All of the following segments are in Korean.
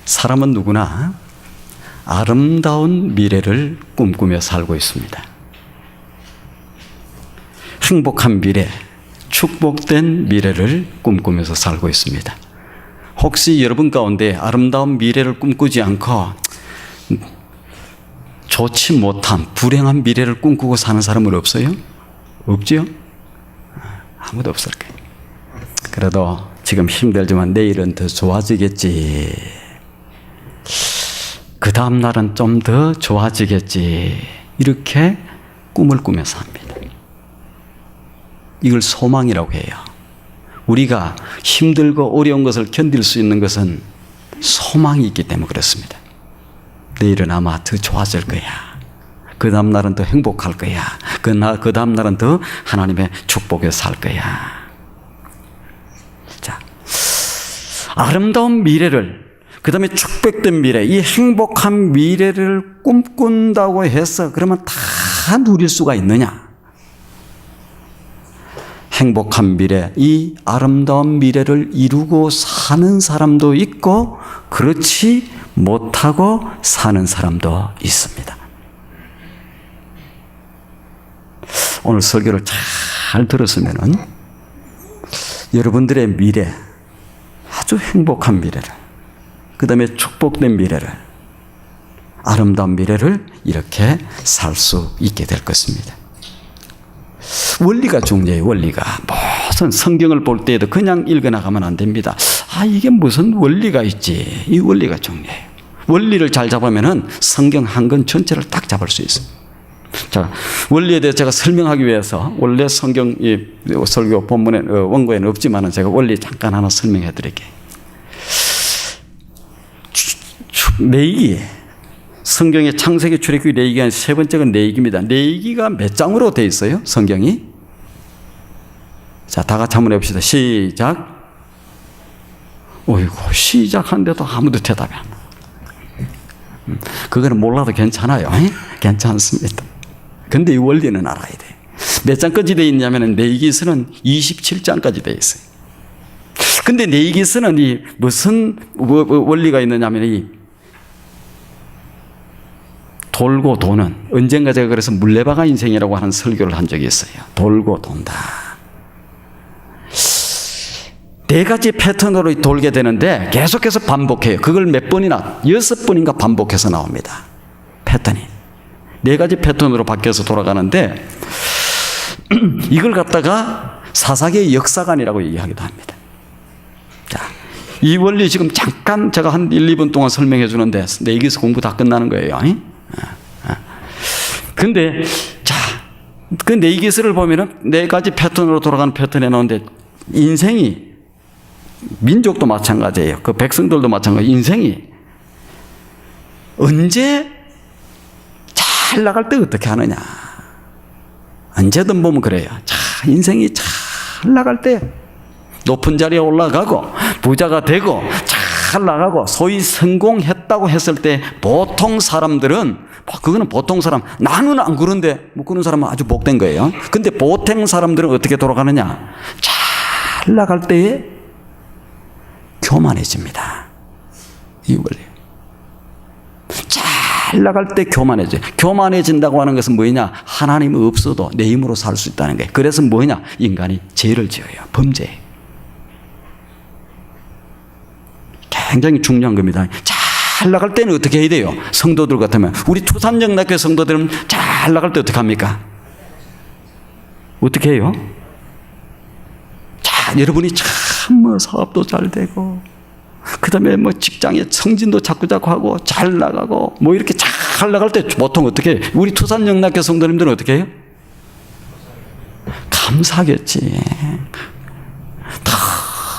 사람은 누구나 아름다운 미래를 꿈꾸며 살고 있습니다. 행복한 미래, 축복된 미래를 꿈꾸면서 살고 있습니다. 혹시 여러분 가운데 아름다운 미래를 꿈꾸지 않고 좋지 못한 불행한 미래를 꿈꾸고 사는 사람은 없어요? 없지요? 아무도 없을 거예요. 그래도 지금 힘들지만 내일은 더 좋아지겠지. 그 다음 날은 좀 더 좋아지겠지. 이렇게 꿈을 꾸면서 합니다. 이걸 소망이라고 해요. 우리가 힘들고 어려운 것을 견딜 수 있는 것은 소망이 있기 때문에 그렇습니다. 내일은 아마 더 좋아질 거야. 그 다음 날은 더 행복할 거야. 그 다음 날은 더 하나님의 축복에 살 거야. 자, 아름다운 미래를, 그 다음에 축복된 미래, 이 행복한 미래를 꿈꾼다고 해서 그러면 다 누릴 수가 있느냐? 행복한 미래, 이 아름다운 미래를 이루고 사는 사람도 있고 그렇지 못하고 사는 사람도 있습니다. 오늘 설교를 잘 들었으면은 여러분들의 미래, 아주 행복한 미래를, 그 다음에 축복된 미래를, 아름다운 미래를 이렇게 살 수 있게 될 것입니다. 원리가 중요해요. 원리가. 무슨 성경을 볼 때에도 그냥 읽어나가면 안 됩니다. 이게 무슨 원리가 있지. 이 원리가 중요해요. 원리를 잘 잡으면은 성경 한 권 전체를 딱 잡을 수 있어요. 자, 원리에 대해서 제가 설명하기 위해서 원래 성경 설교 본문에 원고에는 없지만은 제가 원리 잠깐 하나 설명해 드릴게요. 레위기, 성경의 창세기, 출애굽기, 레위기가 세 번째가 레위기입니다. 레위기가 몇 장으로 되어 있어요? 성경이? 자, 다 같이 한번 해봅시다. 시작. 어이구, 시작하는데도 아무도 대답이 안 나. 그거는 몰라도 괜찮아요. 괜찮습니다. 근데 이 원리는 알아야 돼. 몇 장까지 되어 있냐면 레위기서는 27장까지 되어 있어요. 근데 레위기서는 이 무슨 원리가 있느냐면 이 돌고 도는, 언젠가 제가 그래서 물레방아 인생이라고 하는 설교를 한 적이 있어요. 돌고 돈다. 네 가지 패턴으로 돌게 되는데 계속해서 반복해요. 그걸 몇 번이나, 6번인가 반복해서 나옵니다. 패턴이. 네 가지 패턴으로 바뀌어서 돌아가는데 이걸 갖다가 사사기의 역사관이라고 얘기하기도 합니다. 자, 이 원리 지금 잠깐 제가 한 1, 2분 동안 설명해 주는데 레위기서 공부 다 끝나는 거예요. 근데 자, 그 레위기서를 보면은 네 가지 패턴으로 돌아가는 패턴에 나오는데 인생이, 민족도 마찬가지예요. 그 백성들도 마찬가지. 인생이 언제 잘 나갈 때 어떻게 하느냐. 언제든 보면 그래요. 자, 인생이 잘 나갈 때 높은 자리에 올라가고 부자가 되고 잘 나가고 소위 성공했다고 했을 때 보통 사람들은, 그거는 보통 사람, 나는 안 그런데 뭐 그런 사람은 아주 복된 거예요. 근데 보통 사람들은 어떻게 돌아가느냐. 잘 나갈 때에 교만해집니다. 이 원리. 잘 나갈 때 교만해져요. 교만해진다고 하는 것은 뭐냐? 하나님 없어도 내 힘으로 살 수 있다는 거예요. 그래서 뭐냐? 인간이 죄를 지어요. 범죄. 굉장히 중요한 겁니다. 잘 나갈 때는 어떻게 해야 돼요? 성도들 같으면, 우리 투산영락교회 성도들은 잘 나갈 때 어떻게 합니까? 어떻게 해요? 자, 여러분이 참 뭐 사업도 잘 되고, 그 다음에 뭐 직장에 승진도 자꾸 하고 잘 나가고 뭐 이렇게 잘 나갈 때 보통 어떻게 해요? 우리 투산영락교회 성도님들은 어떻게 해요? 감사하겠지.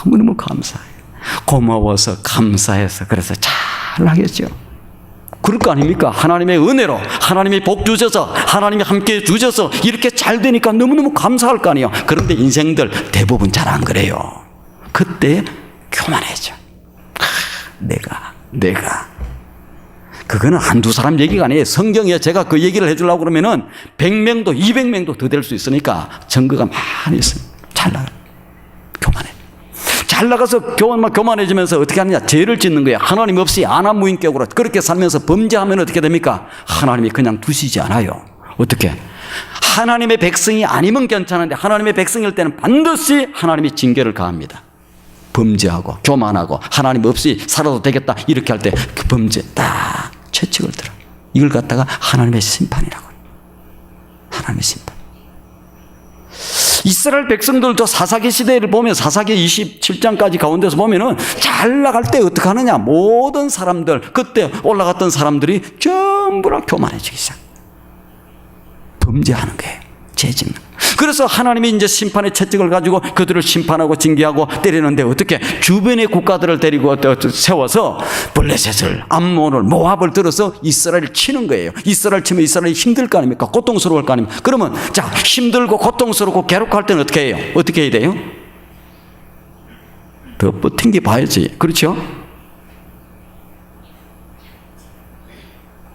너무너무 감사해요. 고마워서, 감사해서, 그래서 잘 하겠죠. 그럴 거 아닙니까? 하나님의 은혜로, 하나님이 복 주셔서, 하나님이 함께 주셔서 이렇게 잘 되니까 너무너무 감사할 거 아니에요. 그런데 인생들 대부분 잘 안 그래요. 그때 교만해져. 내가. 그거는 한두 사람 얘기가 아니에요. 성경에 제가 그 얘기를 해주려고 그러면은 100명도 200명도 더 될 수 있으니까 증거가 많이 있어요. 잘 나가요. 교만해. 잘 나가서 교만해지면서 어떻게 하느냐? 죄를 짓는 거예요. 하나님 없이 안하무인격으로 그렇게 살면서 범죄하면 어떻게 됩니까? 하나님이 그냥 두시지 않아요. 어떻게? 하나님의 백성이 아니면 괜찮은데 하나님의 백성일 때는 반드시 하나님이 징계를 가합니다. 범죄하고 교만하고 하나님 없이 살아도 되겠다 이렇게 할 때 그 범죄 딱 채찍을 들어. 이걸 갖다가 하나님의 심판이라고. 하나님의 심판. 이스라엘 백성들도 사사기 시대를 보면 사사기 27장까지 가운데서 보면은 잘 나갈 때 어떻게 하느냐? 모든 사람들 그때 올라갔던 사람들이 전부 다 교만해지기 시작. 범죄하는 거예요. 죄 짓는. 그래서 하나님이 이제 심판의 채찍을 가지고 그들을 심판하고 징계하고 때리는데 어떻게? 주변의 국가들을 데리고 세워서 블레셋을, 암몬을, 모압을 들어서 이스라엘을 치는 거예요. 이스라엘 치면 이스라엘이 힘들 거 아닙니까? 고통스러울 거 아닙니까? 그러면 자, 힘들고 고통스럽고 괴롭고 할 때는 어떻게 해요? 어떻게 해야 돼요? 더 버틴게 봐야지. 그렇죠?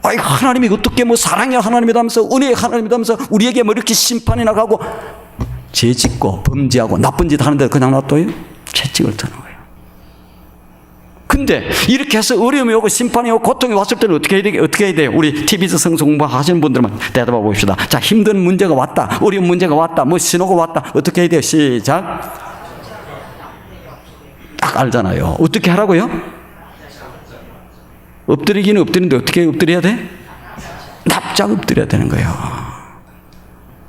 아이 하나님이 어떻게 뭐 사랑의 하나님이라면서 은혜의 하나님이라면서 우리에게 뭐 이렇게 심판이 나가고 죄 짓고 범죄하고 나쁜 짓 하는데 그냥 놔둬요? 채찍을 드는 거예요. 근데 이렇게 해서 어려움이 오고 심판이 오고 고통이 왔을 때는 어떻게 해야 돼요? 우리 TBS 성서 공부하시는 분들만 대답해 봅시다. 자, 힘든 문제가 왔다. 어려운 문제가 왔다. 뭐 신호가 왔다. 어떻게 해야 돼요? 시작. 딱 알잖아요. 어떻게 하라고요? 엎드리기는 엎드리는데 어떻게 엎드려야 돼? 납작 엎드려야 되는 거예요.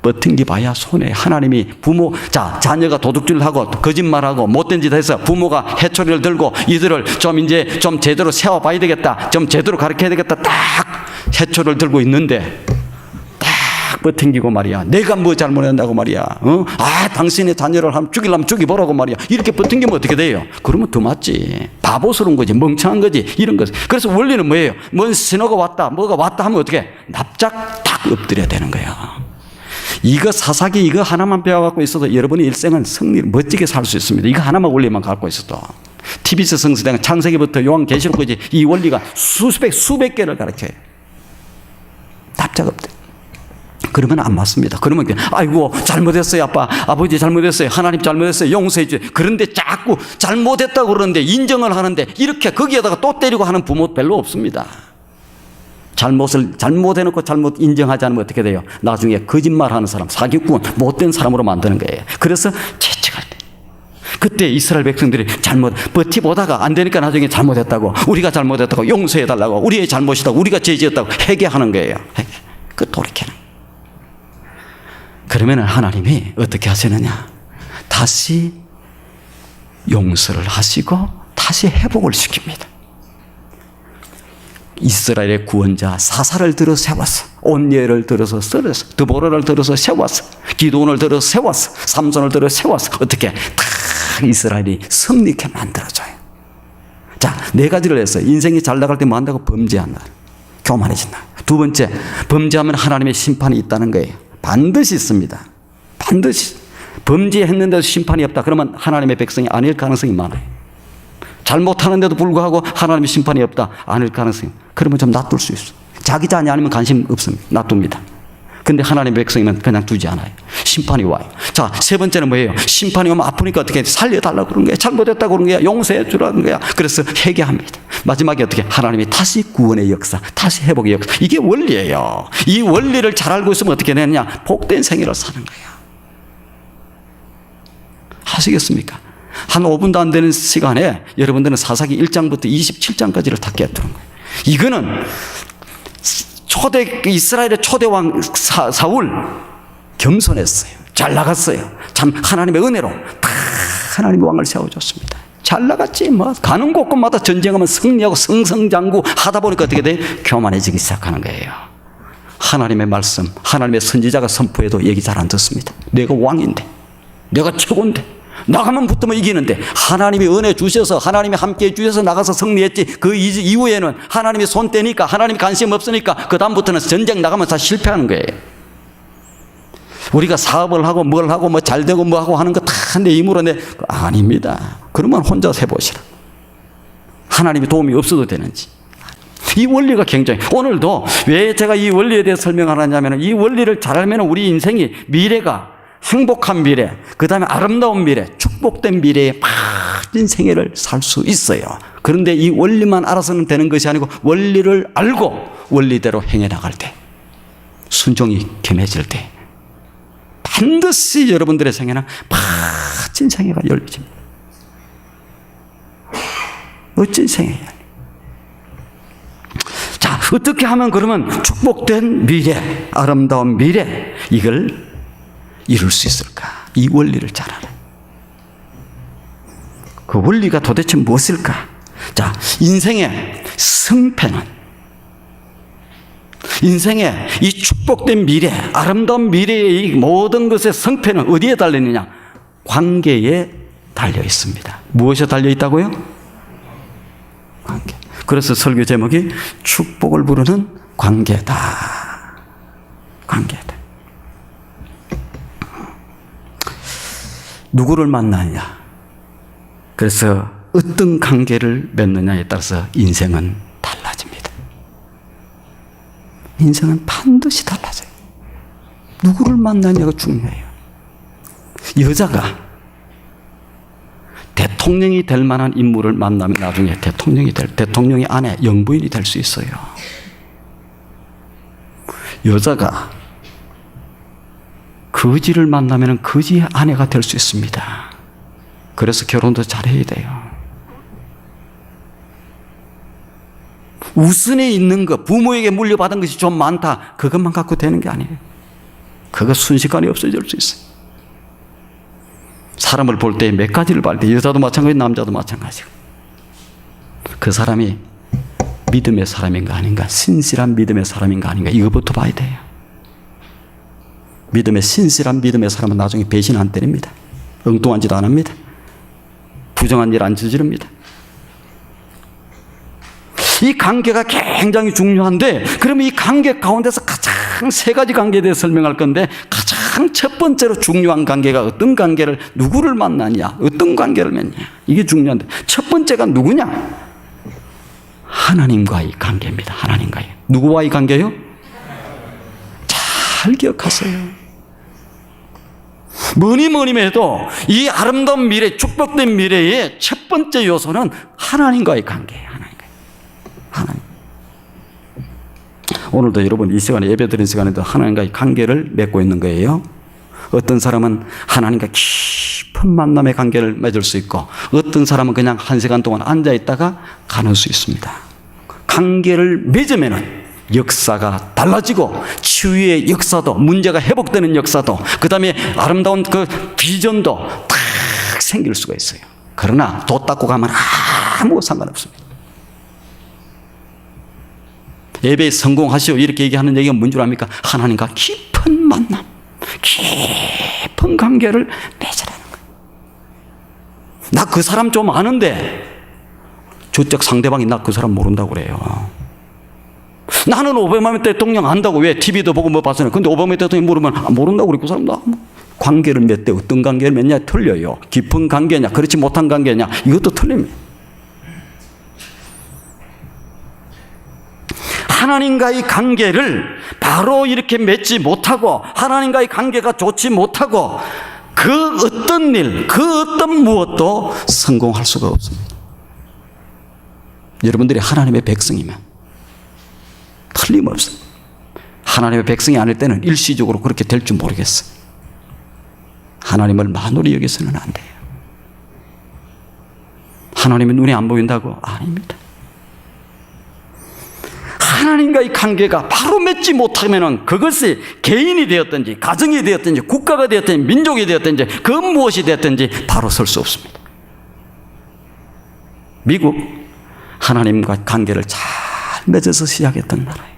버틴기 봐야 손해. 하나님이 부모, 자, 자녀가 도둑질하고 거짓말하고 못된 짓 해서 부모가 해초리를 들고 이들을 좀 제대로 세워봐야 되겠다. 좀 제대로 가르쳐야 되겠다. 딱 해초리를 들고 있는데 딱 버틴기고 말이야. 내가 뭐 잘못했다고 말이야. 아, 당신의 자녀를 죽이려면 죽이보라고 말이야. 이렇게 버틴기면 어떻게 돼요? 그러면 더 맞지. 바보스러운 거지. 멍청한 거지. 이런 거지. 그래서 원리는 뭐예요? 뭔 신호가 왔다. 뭐가 왔다 하면 어떻게? 납작 딱 엎드려야 되는 거야. 이거 사사기 이거 하나만 배워갖고 있어도 여러분의 일생은 승리를 멋지게 살 수 있습니다. 이거 하나만 원리만 갖고 있어도. TBS 성서대는 창세기부터 요한계시록까지 이 원리가 수백 개를 가르쳐요. 납작 엎드려. 그러면 안 맞습니다. 그러면 아이고 잘못했어요. 아빠 아버지 잘못했어요. 하나님 잘못했어요. 용서해 주세요. 그런데 자꾸 잘못했다고 그러는데 인정을 하는데 이렇게 거기에다가 또 때리고 하는 부모 별로 없습니다. 잘못해놓고 잘못 인정하지 않으면 어떻게 돼요? 나중에 거짓말하는 사람, 사기꾼, 못된 사람으로 만드는 거예요. 그래서 채찍할 때 그때 이스라엘 백성들이 버티보다가 안 되니까 나중에 잘못했다고 우리가 잘못했다고 용서해달라고 우리의 잘못이다고 우리가 죄지었다고 회개하는 거예요. 그 돌이키는. 그러면 하나님이 어떻게 하시느냐? 다시 용서를 하시고 다시 회복을 시킵니다. 이스라엘의 구원자 사사를 들어 세웠어. 온니엘을 들어서 썰었어. 드보라를 들어서 세웠어. 기드온을 들어 세웠어. 삼손을 들어 세웠어. 어떻게? 다 이스라엘이 승리케 만들어줘요. 자, 네 가지를 했어요. 인생이 잘 나갈 때 뭐 한다고? 범죄한다. 교만해진다. 두 번째, 범죄하면 하나님의 심판이 있다는 거예요. 반드시 있습니다. 반드시. 범죄했는데도 심판이 없다. 그러면 하나님의 백성이 아닐 가능성이 많아요. 잘못하는데도 불구하고 하나님의 심판이 없다. 아닐 가능성이. 그러면 좀 놔둘 수 있어. 자기 자녀 아니면 관심 없습니다. 놔둡니다. 근데 하나님의 백성이면 그냥 두지 않아요. 심판이 와요. 자, 세 번째는 뭐예요? 심판이 오면 아프니까 어떻게 살려달라고 그러는 거야. 잘못했다고 그러는 거야. 용서해 주라는 거야. 그래서 회개합니다. 마지막에 어떻게? 하나님이 다시 구원의 역사, 다시 회복의 역사. 이게 원리예요. 이 원리를 잘 알고 있으면 어떻게 되느냐? 복된 생애를 사는 거예요. 하시겠습니까? 한 5분도 안 되는 시간에 여러분들은 사사기 1장부터 27장까지를 다 깨뜨린 거예요. 이거는 이스라엘의 초대왕 사울 겸손했어요. 잘 나갔어요. 참 하나님의 은혜로 다 하나님의 왕을 세워줬습니다. 잘 나갔지 뭐. 가는 곳곳마다 전쟁하면 승리하고 승승장구 하다 보니까 어떻게 돼? 교만해지기 시작하는 거예요. 하나님의 말씀, 하나님의 선지자가 선포해도 얘기 잘 안 듣습니다. 내가 왕인데, 내가 최고인데, 나가면 붙으면 이기는데 하나님이 은혜 주셔서 하나님이 함께해 주셔서 나가서 승리했지. 그 이후에는 하나님이 손 떼니까 하나님이 관심 없으니까 그 다음부터는 전쟁 나가면 다 실패하는 거예요. 우리가 사업을 하고 뭘 하고 뭐 잘 되고 뭐 하고 하는 거 다 내 힘으로 아닙니다. 그러면 혼자 해보시라. 하나님의 도움이 없어도 되는지. 이 원리가 굉장히, 오늘도 왜 제가 이 원리에 대해 설명하느냐면 이 원리를 잘 알면 우리 인생이 미래가 행복한 미래, 그 다음에 아름다운 미래, 축복된 미래에 멋진 생애를 살 수 있어요. 그런데 이 원리만 알아서는 되는 것이 아니고 원리를 알고 원리대로 행해 나갈 때, 순종이 겸해질 때 반드시 여러분들의 생애는 멋진 생애가 열려집니다. 멋진 생애예요. 자, 어떻게 하면 그러면 축복된 미래, 아름다운 미래, 이걸 이룰 수 있을까? 이 원리를 잘 알아요. 그 원리가 도대체 무엇일까? 자, 인생의 승패는, 인생의 이 축복된 미래, 아름다운 미래의 이 모든 것의 승패는 어디에 달려 있느냐? 관계에 달려 있습니다. 무엇에 달려 있다고요? 관계. 그래서 설교 제목이 축복을 부르는 관계다. 관계다. 누구를 만나느냐? 그래서 어떤 관계를 맺느냐에 따라서 인생은 달라집니다. 인생은 반드시 달라져요. 누구를 만나냐가 중요해요. 여자가 대통령이 될 만한 인물을 만나면 나중에 대통령의 아내, 영부인이 될 수 있어요. 여자가 거지를 만나면 거지의 아내가 될 수 있습니다. 그래서 결혼도 잘해야 돼요. 우선에 있는 것, 부모에게 물려받은 것이 좀 많다, 그것만 갖고 되는 게 아니에요. 그거 순식간에 없어질 수 있어요. 사람을 볼 때 몇 가지를 봐야 돼. 여자도 마찬가지고 남자도 마찬가지고. 그 사람이 믿음의 사람인가 아닌가, 신실한 믿음의 사람인가 아닌가, 이거부터 봐야 돼요. 신실한 믿음의 사람은 나중에 배신 안 때립니다. 엉뚱한 짓 안 합니다. 부정한 일 안 저지릅니다. 이 관계가 굉장히 중요한데, 그러면 이 관계 가운데서 가장 세 가지 관계에 대해 설명할 건데, 가장 첫 번째로 중요한 관계가 어떤 관계를, 누구를 만나냐, 어떤 관계를 맺냐, 이게 중요한데, 첫 번째가 누구냐? 하나님과의 관계입니다. 하나님과의. 누구와의 관계요? 잘 기억하세요. 뭐니 해도 이 아름다운 미래, 축복된 미래의 첫 번째 요소는 하나님과의 관계예요. 하나님. 오늘도 여러분 이 시간에 예배드리는 시간에도 하나님과의 관계를 맺고 있는 거예요. 어떤 사람은 하나님과 깊은 만남의 관계를 맺을 수 있고, 어떤 사람은 그냥 한 시간 동안 앉아있다가 가는 수 있습니다. 관계를 맺으면은 역사가 달라지고, 치유의 역사도, 문제가 회복되는 역사도, 그 다음에 아름다운 그 비전도 탁 생길 수가 있어요. 그러나 도 닦고 가면 아무 상관없습니다. 예배에 성공하시오 이렇게 얘기하는 얘기가 뭔 줄 압니까? 하나님과 깊은 만남, 깊은 관계를 맺으라는 거예요. 나 그 사람 좀 아는데 저쪽 상대방이 나 그 사람 모른다고 그래요. 나는 오바마 대통령 안다고, 왜 TV도 보고 뭐 봤으나, 근데 오바마 대통령 모르면 모른다고 그래. 그 사람 나 관계를 맺대. 어떤 관계를 맺냐 틀려요. 깊은 관계냐, 그렇지 못한 관계냐, 이것도 틀립니다. 하나님과의 관계를 바로 이렇게 맺지 못하고, 하나님과의 관계가 좋지 못하고, 그 어떤 일, 그 어떤 무엇도 성공할 수가 없습니다. 여러분들이 하나님의 백성이면 틀림없어요. 하나님의 백성이 아닐 때는 일시적으로 그렇게 될 줄 모르겠어요. 하나님을 만홀히 여기서는 안 돼요. 하나님의 눈에 안 보인다고? 아닙니다. 하나님과의 관계가 바로 맺지 못하면 그것이 개인이 되었든지, 가정이 되었든지, 국가가 되었든지, 민족이 되었든지, 그 무엇이 되었든지 바로 설 수 없습니다. 미국, 하나님과 관계를 잘 맺어서 시작했던 나라예요.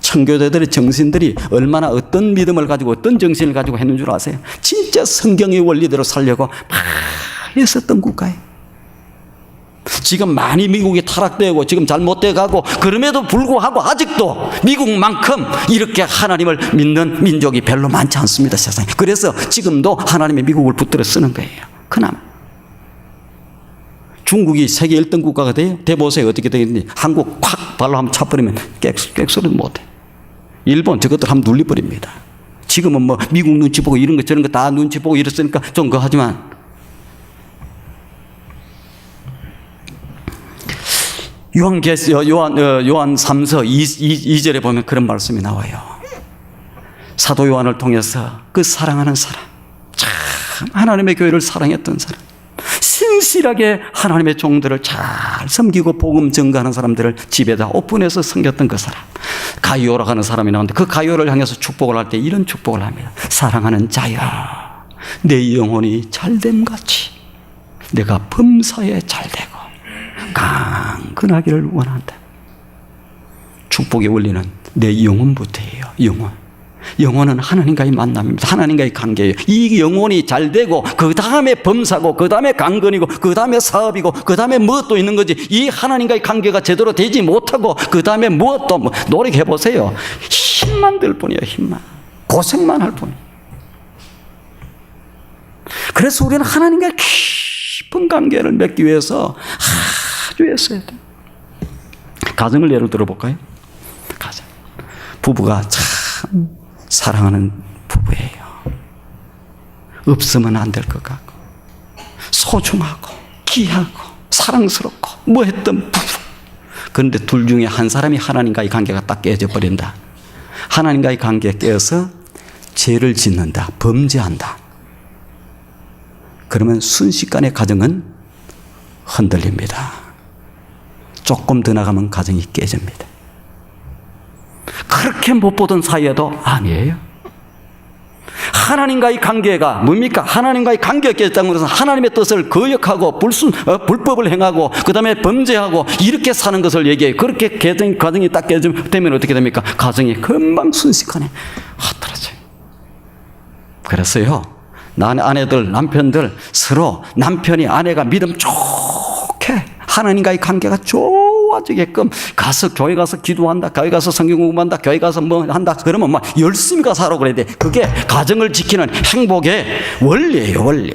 청교도들의 정신들이 얼마나 어떤 믿음을 가지고 어떤 정신을 가지고 했는 줄 아세요? 진짜 성경의 원리대로 살려고 많이 했었던 국가예요. 지금 많이 미국이 타락되고 지금 잘못돼 가고, 그럼에도 불구하고 아직도 미국만큼 이렇게 하나님을 믿는 민족이 별로 많지 않습니다, 세상에. 그래서 지금도 하나님의 미국을 붙들어 쓰는 거예요. 그나마 중국이 세계 1등 국가가 돼요. 대보세요. 어떻게 되겠는지. 한국 콱 발로 한번 차버리면 객소리도 못해. 일본 저것들 한번 눌려버립니다. 지금은 뭐 미국 눈치 보고 이런 거 저런 거 다 눈치 보고 이랬으니까 좀 그거 하지만, 요한 3서 2절에 보면 그런 말씀이 나와요. 사도 요한을 통해서 그 사랑하는 사람, 참 하나님의 교회를 사랑했던 사람, 신실하게 하나님의 종들을 잘 섬기고 복음 증거하는 사람들을 집에다 오픈해서 섬겼던 그 사람, 가이오라고 하는 사람이 나오는데 그 가이오를 향해서 축복을 할 때 이런 축복을 합니다. 사랑하는 자야, 내 영혼이 잘됨같이 내가 범사에 잘되고 강건하기를 원한다. 축복의 원리는 내 영혼부터예요. 영혼은 하나님과의 만남입니다. 하나님과의 관계예요. 이 영혼이 잘 되고 그 다음에 범사고 그 다음에 강건이고 그 다음에 사업이고 그 다음에 무엇도 있는 거지. 이 하나님과의 관계가 제대로 되지 못하고 그 다음에 무엇도 노력해 보세요. 힘만 들 뿐이에요. 힘만. 고생만 할 뿐이에요. 그래서 우리는 하나님과 깊은 관계를 맺기 위해서 아주 애써야 돼요. 가정을 예를 들어볼까요? 가정. 부부가 참 사랑하는 부부예요. 없으면 안 될 것 같고 소중하고 귀하고 사랑스럽고 뭐 했던 부부. 그런데 둘 중에 한 사람이 하나님과의 관계가 딱 깨져 버린다. 하나님과의 관계에 깨어서 죄를 짓는다. 범죄한다. 그러면 순식간에 가정은 흔들립니다. 조금 더 나가면 가정이 깨집니다. 그렇게 못 보던 사이에도 아니에요. 하나님과의 관계가 뭡니까? 하나님과의 관계가 깨졌다는 것은 하나님의 뜻을 거역하고 불법을 행하고 그 다음에 범죄하고 이렇게 사는 것을 얘기해요. 그렇게 가정이 딱 깨지면 어떻게 됩니까? 가정이 금방 순식간에 흐트러져요. 그래서요, 아내들, 남편들 서로 남편이 아내가 믿음 좋게 하나님과의 관계가 좋아지게끔 가서 교회 가서 기도한다, 교회 가서 성경 공부한다, 교회 가서 뭐 한다 그러면 막 열심히 가서 하라고 그래야 돼. 그게 가정을 지키는 행복의 원리예요. 원리.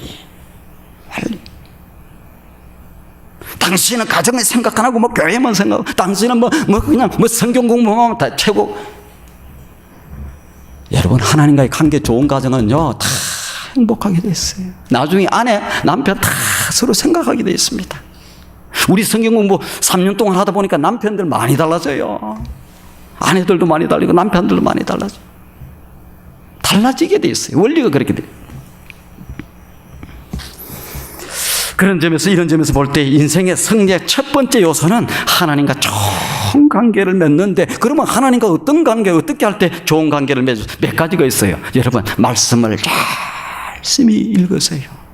당신은 가정을 생각 안 하고 뭐 교회만 생각하고 당신은 뭐 그냥 뭐 성경 공부만 다 최고. 여러분, 하나님과의 관계 좋은 가정은요 다 행복하게 돼 있어요. 나중에 아내, 남편 다 서로 생각하게 돼 있습니다. 우리 성경 공부 3년 동안 하다 보니까 남편들 많이 달라져요. 아내들도 많이 달리고 남편들도 많이 달라져요. 달라지게 돼 있어요. 원리가 그렇게 돼요. 그런 점에서 이런 점에서 볼 때 인생의 승리의 첫 번째 요소는 하나님과 좋은 관계를 맺는데, 그러면 하나님과 어떤 관계, 어떻게 할 때 좋은 관계를 맺을 몇 가지가 있어요. 여러분, 말씀을 열심히 읽으세요.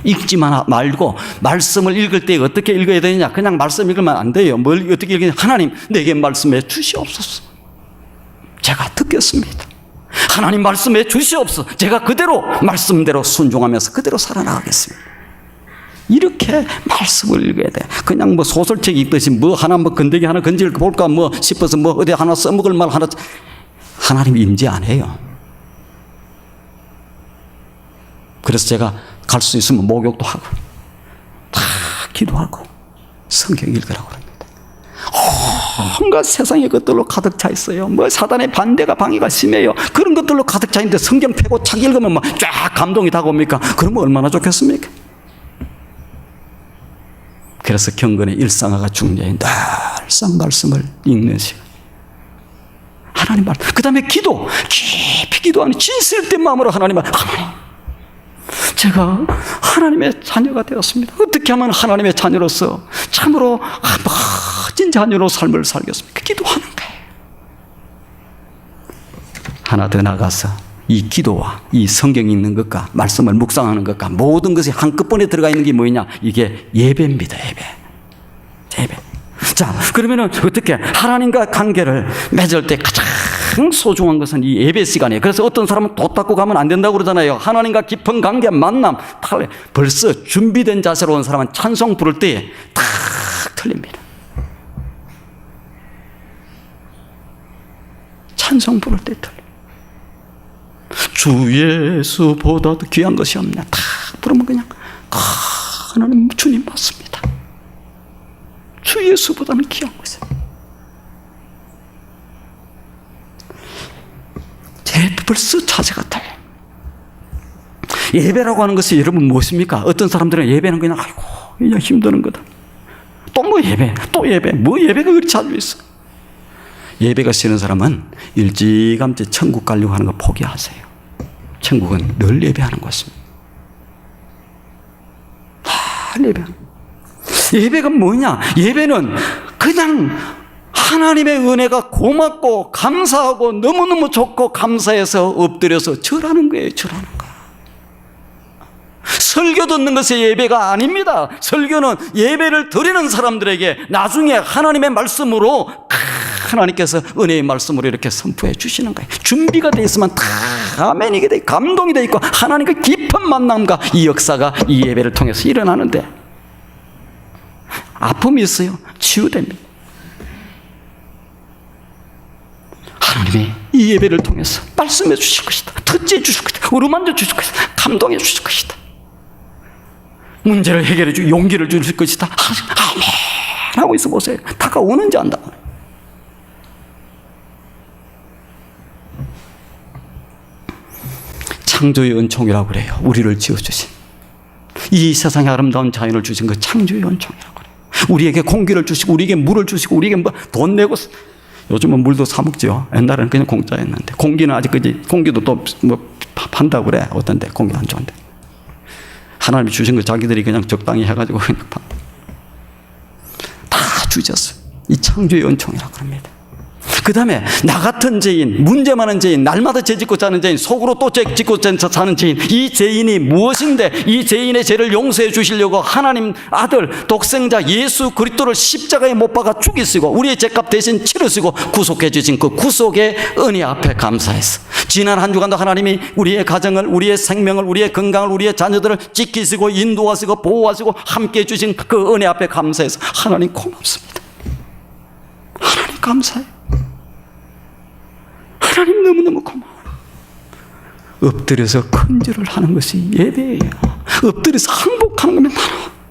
읽지만 말고 말씀을 읽을 때 어떻게 읽어야 되느냐. 그냥 말씀 읽으면 안 돼요. 뭘 어떻게 읽느냐. 하나님, 내게 말씀해 주시옵소서. 제가 듣겠습니다. 하나님, 말씀해 주시옵소서. 제가 그대로 말씀대로 순종하면서 그대로 살아나가겠습니다. 이렇게 말씀을 읽어야 돼. 그냥 뭐 소설책 읽듯이 뭐 하나 뭐 건더기 하나 건질 볼까 뭐 싶어서 뭐 어디 하나 써먹을 말 하나. 하나님 임재 안 해요. 그래서 제가 갈 수 있으면 목욕도 하고 다 기도하고 성경 읽으라고 합니다. 온갖 세상의 것들로 가득 차 있어요. 뭐 사단의 반대가 방해가 심해요. 그런 것들로 가득 차 있는데 성경 펴고 책 읽으면 막 쫙 감동이 다가옵니까? 그러면 얼마나 좋겠습니까? 그래서 경건의 일상화가 중요해. 늘상 말씀을 읽는 시간. 하나님 말. 그 다음에 기도. 깊이 기도하는 진실된 마음으로 하나님 말. 하나님, 제가 하나님의 자녀가 되었습니다. 어떻게 하면 하나님의 자녀로서 참으로 멋진 자녀로 삶을 살겠습니까? 기도하는 거예요. 하나 더 나가서 이 기도와 이 성경 읽는 것과 말씀을 묵상하는 것과 모든 것이 한꺼번에 들어가 있는 게 뭐냐? 이게 예배입니다. 예배. 자, 그러면은 어떻게 하나님과 관계를 맺을 때 가장 소중한 것은 이 예배 시간이에요. 그래서 어떤 사람은 도 닦고 가면 안 된다고 그러잖아요. 하나님과 깊은 관계, 만남, 벌써 준비된 자세로 온 사람은 찬송 부를 때에 탁 틀립니다. 찬송 부를 때 틀립니다. 주 예수보다 더 귀한 것이 없네. 탁 부르면 그냥 하나님 주님 맞습니다. 주 예수보다는 귀한 것이. 벌써 자세가 달라요. 예배라고 하는 것이 여러분 무엇입니까? 어떤 사람들은 예배는 그냥 아이고 힘드는 거다. 또 뭐 예배, 또 예배, 뭐 예배가 그리 자주 있어. 예배가 싫은 사람은 일찌감치 천국 가려고 하는 거 포기하세요. 천국은 늘 예배하는 것입니다. 예배가 뭐냐? 예배는 그냥 하나님의 은혜가 고맙고 감사하고 너무너무 좋고 감사해서 엎드려서 절하는 거예요. 절하는 거. 설교 듣는 것이 예배가 아닙니다. 설교는 예배를 드리는 사람들에게 나중에 하나님의 말씀으로 하나님께서 은혜의 말씀으로 이렇게 선포해 주시는 거예요. 준비가 되어 있으면 다 아멘이게 돼, 감동이 되어 있고 하나님과 깊은 만남과 이 역사가 이 예배를 통해서 일어나는데, 아픔이 있어요. 치유됩니다. 하나님이 이 예배를 통해서 말씀해 주실 것이다. 터치해 주실 것이다. 어루만져 주실 것이다. 감동해 주실 것이다. 문제를 해결해 주고 용기를 주실 것이다. 아멘 하고 있어 보세요. 다가오는지 안다. 창조의 은총이라고 그래요. 우리를 지어주신, 이 세상에 아름다운 자연을 주신 그 창조의 은총이라고 그래요. 우리에게 공기를 주시고 우리에게 물을 주시고 우리에게 뭐 돈 내고, 요즘은 물도 사 먹죠. 옛날에는 그냥 공짜였는데, 공기는 아직까지, 공기도 또 뭐 판다고 그래. 어떤데 공기 안 좋은데. 하나님이 주신 거 자기들이 그냥 적당히 해가지고 그냥 다 주셨어요. 이 창조의 은총이라고 합니다. 그 다음에 나 같은 죄인, 문제 많은 죄인, 날마다 죄 짓고 사는 죄인, 속으로 또 죄 짓고 사는 죄인, 이 죄인이 무엇인데 이 죄인의 죄를 용서해 주시려고 하나님 아들 독생자 예수 그리스도를 십자가에 못 박아 죽이시고 우리의 죄값 대신 치르시고 구속해 주신 그 구속의 은혜 앞에 감사해서 지난 한 주간도 하나님이 우리의 가정을, 우리의 생명을, 우리의 건강을, 우리의 자녀들을 지키시고 인도하시고 보호하시고 함께 해 주신 그 은혜 앞에 감사해서 하나님 고맙습니다. 하나님 감사해요. 하나님 너무너무 고마워요. 엎드려서 큰절을 하는 것이 예배예요. 엎드려서 항복하는 거면 나는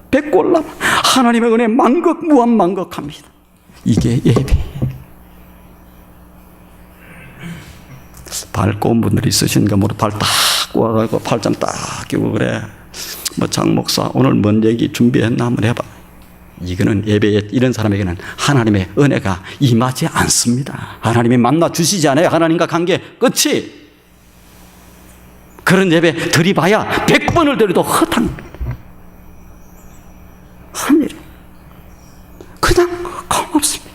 백골람 하나님의 은혜 만극 무한만극합니다. 이게 예배예요. 발 꼬은 분들이 있으신가 모르. 발 딱 꼬아가지고 팔짱 딱 끼고 그래. 뭐 장 목사 오늘 뭔 얘기 준비했나 한번 해봐. 이거는 예배에 이런 사람에게는 하나님의 은혜가 임하지 않습니다. 하나님이 만나 주시지 않아요. 하나님과 관계 끝이. 그런 예배 드려봐야 100번을 드려도 허탕 하늘이 그냥 고맙습니다.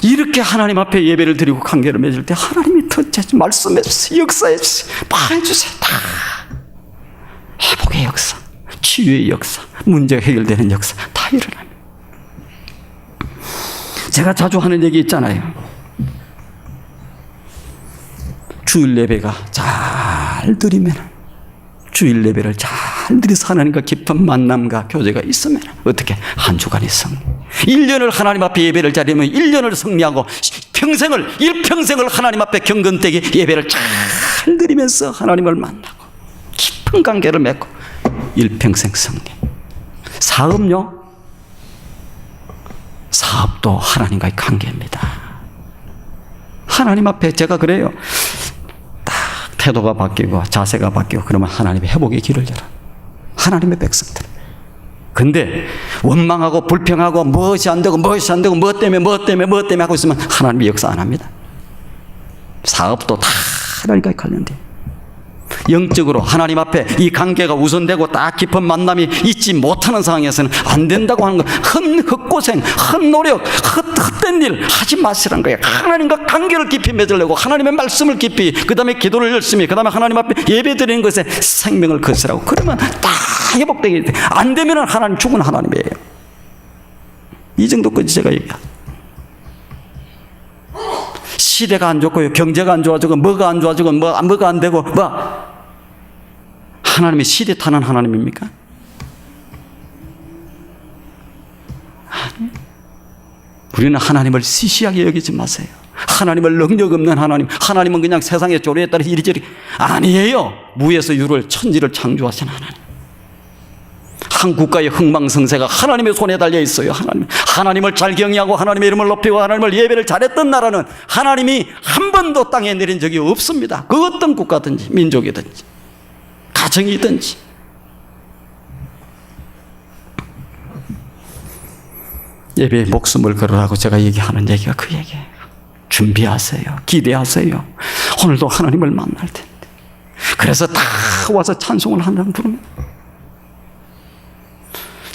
이렇게 하나님 앞에 예배를 드리고 관계를 맺을 때 하나님이 터치해 말씀해 주세요. 역사해 주세요. 봐 주세요. 다 회복의 역사, 치유의 역사, 문제가 해결되는 역사 다 일어납니다. 제가 자주 하는 얘기 있잖아요. 주일 예배가 잘 드리면, 주일 예배를 잘 드려서 하나님과 깊은 만남과 교제가 있으면 어떻게 한 주간이 승리. 1년을 하나님 앞에 예배를 드리면 1년을 승리하고 일평생을 하나님 앞에 경건되게 예배를 잘 드리면서 하나님을 만나고 깊은 관계를 맺고 일평생 승리. 사업요? 사업도 하나님과의 관계입니다. 하나님 앞에 제가 그래요. 딱 태도가 바뀌고 자세가 바뀌고 그러면 하나님의 회복의 길을 열어. 하나님의 백성들. 근데 원망하고 불평하고 무엇이 안 되고 뭐 때문에 하고 있으면 하나님이 역사 안 합니다. 사업도 다 하나님과의 관련돼요. 영적으로 하나님 앞에 이 관계가 우선되고 딱 깊은 만남이 있지 못하는 상황에서는 안 된다고 하는 거. 헛고생, 헛노력, 헛된 일 하지 마시라는 거예요. 하나님과 관계를 깊이 맺으려고 하나님의 말씀을 깊이, 그 다음에 기도를 열심히, 그 다음에 하나님 앞에 예배 드리는 것에 생명을 거스라고. 그러면 다 회복되게 돼. 안 되면 하나님 죽은 하나님이에요. 이 정도까지 제가 얘기합니다. 시대가 안 좋고요, 경제가 안 좋아지고 뭐가 안 좋아지고 뭐가 안 되고 하나님이 시대 타는 하나님입니까? 아니. 우리는 하나님을 시시하게 여기지 마세요. 하나님을 능력 없는 하나님, 하나님은 그냥 세상의 조류에 따라 이리저리. 아니에요. 무에서 유를, 천지를 창조하신 하나님. 한 국가의 흥망성쇠가 하나님의 손에 달려 있어요. 하나님을 잘 경외하고 하나님의 이름을 높이고 하나님을 예배를 잘했던 나라는 하나님이 한 번도 땅에 내린 적이 없습니다. 그 어떤 국가든지 민족이든지 가정이든지. 예배에 목숨을 걸으라고 제가 얘기하는 얘기가 그 얘기예요. 준비하세요. 기대하세요. 오늘도 하나님을 만날 텐데. 그래서 다 와서 찬송을 한 장 부르면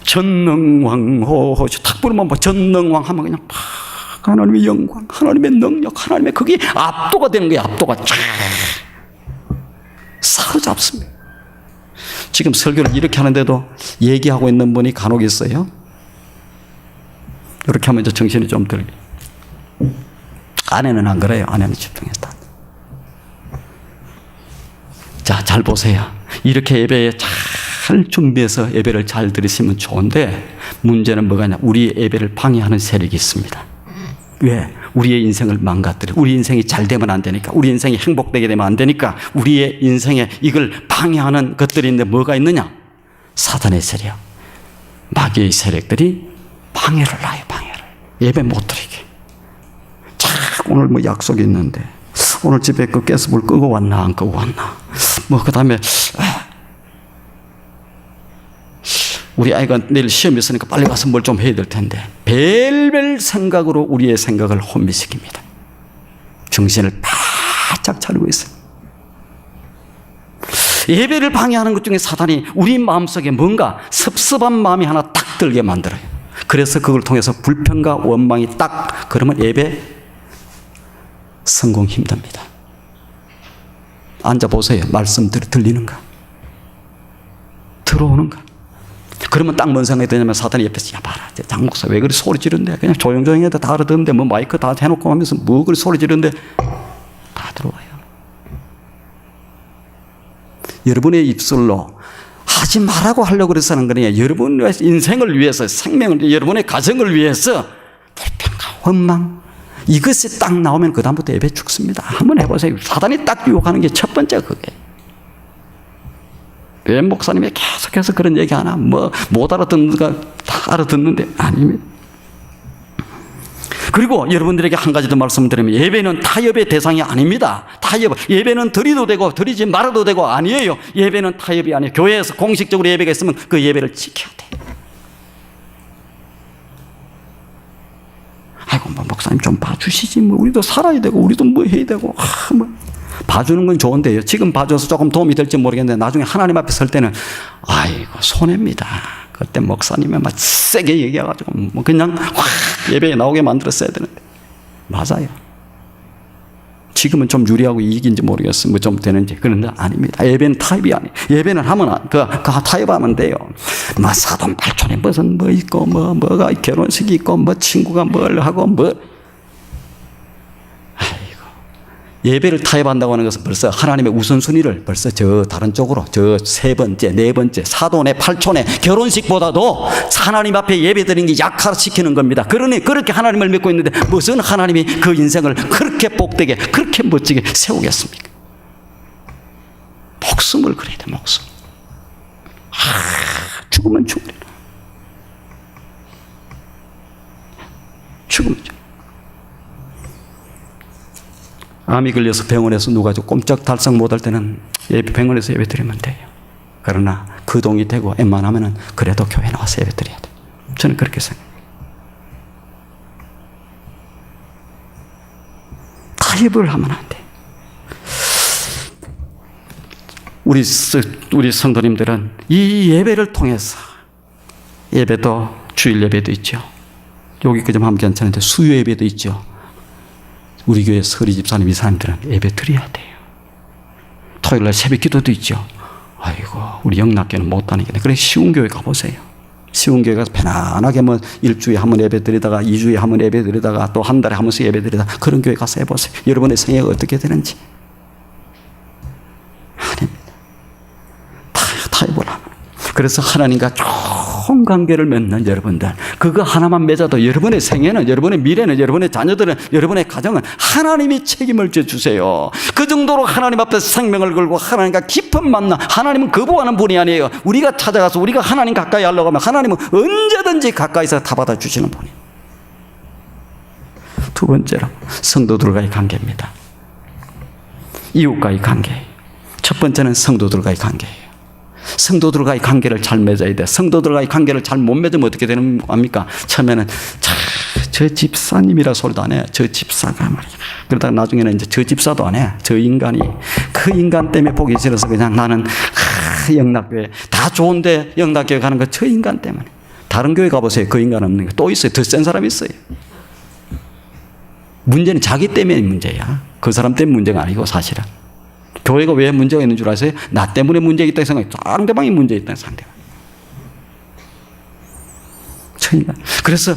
전능왕 호호시 탁 부르면 뭐 전능왕 하면 그냥 팍 하나님의 영광, 하나님의 능력, 하나님의 그게 압도가 되는 거예요. 압도가 쫙 사로잡습니다. 지금 설교를 이렇게 하는데도 얘기하고 있는 분이 간혹 있어요. 이렇게 하면 이제 정신이 좀 들어요. 아내는 안 그래요. 아내는 집중했다. 자, 잘 보세요. 이렇게 예배에 잘 준비해서 예배를 잘 드리시면 좋은데 문제는 뭐가냐? 우리의 예배를 방해하는 세력이 있습니다. 왜? 우리의 인생을 망가뜨려. 우리 인생이 잘 되면 안 되니까. 우리 인생이 행복되게 되면 안 되니까. 우리의 인생에 이걸 방해하는 것들이 있는데 뭐가 있느냐? 사단의 세력, 마귀의 세력들이 방해를 놔요. 방해를. 예배 못 드리게. 오늘 뭐 약속이 있는데 오늘 집에 그 가스불 끄고 왔나 안 끄고 왔나 뭐 그 다음에 우리 아이가 내일 시험이 있으니까 빨리 가서 뭘 좀 해야 될 텐데 별별 생각으로 우리의 생각을 혼미시킵니다. 정신을 바짝 차리고 있어요. 예배를 방해하는 것 중에 사단이 우리 마음속에 뭔가 섭섭한 마음이 하나 딱 들게 만들어요. 그래서 그걸 통해서 불평과 원망이 딱 그러면 예배 성공 힘듭니다. 앉아보세요. 말씀들이 들리는가? 들어오는가? 그러면 딱 뭔 생각이 드냐면 사단이 옆에서 야 봐라. 장 목사 왜 그리 소리 지르는데 그냥 조용조용 해도 다 알아듣는데 뭐 마이크 다 해놓고 하면서 뭐 그리 소리 지르는데 다 들어와요. 여러분의 입술로 하지 말라고 하려고 그래서 하는 거냐. 여러분의 인생을 위해서 생명을 여러분의 가정을 위해서 불평과 원망 이것이 딱 나오면 그 다음부터 예배 죽습니다. 한번 해보세요. 사단이 딱 유혹하는 게 첫 번째 그게. 왜 목사님이 계속해서 그런 얘기 하나? 뭐 못 알아듣는가 다 알아듣는데 아닙니다. 그리고 여러분들에게 한 가지 더 말씀드리면 예배는 타협의 대상이 아닙니다. 타협. 예배는 드리도 되고 드리지 말아도 되고 아니에요. 예배는 타협이 아니에요. 교회에서 공식적으로 예배가 있으면 그 예배를 지켜야 돼요. 아이고, 뭐, 목사님 좀 봐주시지. 뭐, 우리도 살아야 되고, 우리도 뭐 해야 되고, 뭐. 봐주는 건 좋은데요. 지금 봐줘서 조금 도움이 될지 모르겠는데, 나중에 하나님 앞에 설 때는, 아이고, 손해입니다. 그때 목사님이 막 세게 얘기해가지고, 뭐, 그냥 확 예배에 나오게 만들었어야 되는데. 맞아요. 지금은 좀 유리하고 이익인지 모르겠어요. 뭐 좀 되는지. 그런데 아닙니다. 예배는 타협이 아니에요. 예배는 하면, 그 타협하면 돼요. 뭐 사돈 팔촌에 무슨 뭐 있고, 뭐가 결혼식이 있고, 뭐 친구가 뭘 하고, 뭐. 아이고. 예배를 타협한다고 하는 것은 벌써 하나님의 우선순위를 벌써 저 다른 쪽으로, 저 세 번째, 네 번째, 사돈의 팔촌의 결혼식보다도 하나님 앞에 예배 드리는 게 약화시키는 겁니다. 그러니 그렇게 하나님을 믿고 있는데 무슨 하나님이 그 인생을 그렇게 복되게, 그렇게 멋지게 세우겠습니까? 목숨을 그려야 돼, 목숨. 죽으면 죽으리라. 죽으면 죽으리라. 암이 걸려서 병원에서 누가 좀 꼼짝 달싹 못할 때는 병원에서 예배 드리면 돼요. 그러나 거동이 되고 웬만하면은 그래도 교회 나와서 예배 드려야 돼요. 저는 그렇게 생각해요. 타협을 하면 안 돼. 우리 성도님들은 이 예배를 통해서 예배도 주일 예배도 있죠. 여기까지 하면 괜찮은데 수요 예배도 있죠. 우리 교회 서리 집사님 이 사람들은 예배 드려야 돼요. 토요일날 새벽 기도도 있죠. 아이고 우리 영락교는 못 다니겠네. 그래 쉬운 교회 가보세요. 쉬운 교회 가서 편안하게 뭐 일주일에 한 번 예배 드리다가 2주에 한 번 예배 드리다가 또 한 달에 한 번씩 예배 드리다가 그런 교회 가서 해보세요. 여러분의 생애가 어떻게 되는지. 아닙니다. 타협을 하면. 그래서 하나님과 좋은 관계를 맺는 여러분들, 그거 하나만 맺어도 여러분의 생애는, 여러분의 미래는, 여러분의 자녀들은, 여러분의 가정은 하나님이 책임을 져주세요. 그 정도로 하나님 앞에서 생명을 걸고 하나님과 깊은 만남, 하나님은 거부하는 분이 아니에요. 우리가 찾아가서 우리가 하나님 가까이 하려고 하면 하나님은 언제든지 가까이서 다 받아주시는 분이에요. 두 번째로 성도들과의 관계입니다. 이웃과의 관계. 첫 번째는 성도들과의 관계예요. 성도들과의 관계를 잘 맺어야 돼. 성도들과의 관계를 잘 못 맺으면 어떻게 되는 겁니까? 처음에는 저 집사님이라 소리도 안 해. 저 집사가 말이야. 그러다가 나중에는 이제 저 집사도 안 해. 저 인간이. 그 인간 때문에 보기 싫어서 그냥 나는 영락교회 다 좋은데 영락교회 가는 거 저 인간 때문에. 다른 교회 가보세요. 그 인간 없는 거 또 있어요. 더 센 사람이 있어요. 문제는 자기 때문에 문제야. 그 사람 때문에 문제가 아니고 사실은. 교회가 왜 문제가 있는 줄 아세요? 나 때문에 문제가 있다고 생각해. 상대방이 문제 있다는 상대방. 그래서